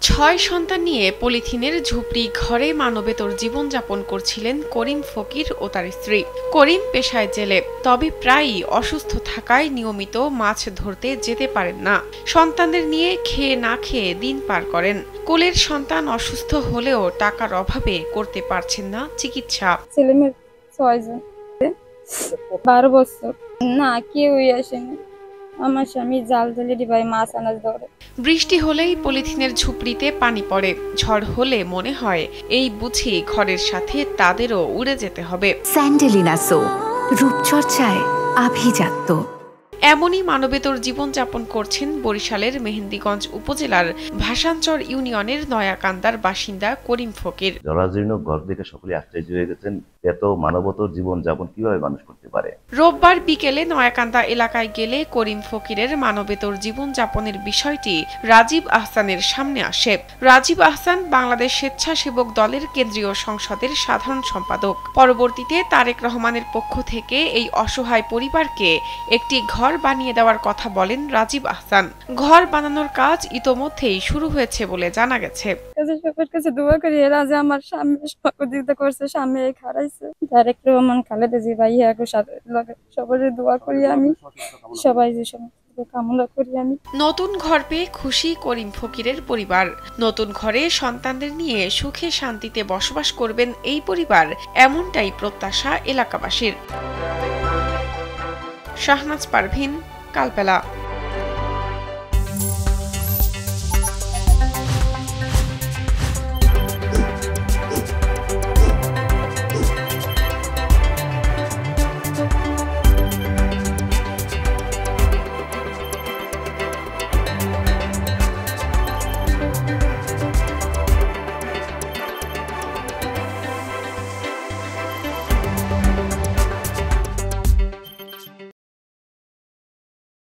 6 সন্তান নিয়ে পলিথিনের ঝুপড়ি ঘরে মানবেতর জীবনযাপন করছিলেন করিম ফকির ও তার স্ত্রী। করিম পেশায় জেলে, তবে প্রায়ই অসুস্থ থাকায় নিয়মিত মাছ ধরতে যেতে পারেন না। সন্তানদের নিয়ে খেয়ে না খেয়ে দিন পার করেন। কোলের সন্তান অসুস্থ হলেও টাকার অভাবে করতে পারছেন না চিকিৎসা। ছেলেমেয়ে 6 জন, 12 বছর না কেউই আসেনি। আমার স্বামী জাল জেলে ভাই মাছ আনাজ ধরে। বৃষ্টি হলেই পলিথিনের ঝুপড়িতে পানি পড়ে। ঝড় হলে মনে হয় এই বুঝি ঘরের সাথে তাদেরও উড়ে যেতে হবে। স্যান্ডেলিনা সো, রূপচর্চায় আভিজাত্য। এমনই মানবেতর জীবনযাপন করছেন বরিশালের মেহেন্দিগঞ্জ উপজেলার ভাসানচর ইউনিয়নের নয়াকান্দার বাসিন্দা করিম ফকির। জরাজীর্ণ ঘর দেখে সকলে আশ্চর্য হয়ে গেছেন, এত মানবতর জীবনযাপন কিভাবে মানুষ করতে পারে। রোববার বিকেলে নয়াকান্দা এলাকায় গেলে করিম ফকিরের মানবেতর জীবনযাপনের বিষয়টি রাজীব আহসানের সামনে আসে। রাজীব আহসান বাংলাদেশ স্বেচ্ছাসেবক দলের কেন্দ্রীয় সংসদের সাধারণ সম্পাদক। পরবর্তীতে তারেক রহমানের পক্ষ থেকে এই অসহায় পরিবারকে একটি ঘর বানিয়ে দেওয়ার কথা বলেন রাজীব আহসান। ঘর বানানোর কাজ ইতোমধ্যেই শুরু হয়েছে বলে জানা গেছে। সবার কাছে দোয়া করি, এরা যে আমার স্বামী সহযোগিতা করছে, স্বামী খারাইছে। তারেক রহমান, খালেদা জি ভাই সবার দোয়া করি আমি, সবাই যে কামনা করি আমি। নতুন ঘর পেয়ে খুশি করিম ফকিরের পরিবার। নতুন ঘরে সন্তানদের নিয়ে সুখে শান্তিতে বসবাস করবেন এই পরিবার, এমনটাই প্রত্যাশা এলাকাবাসীর। শাহনাজ পারভীন, কালবেলা।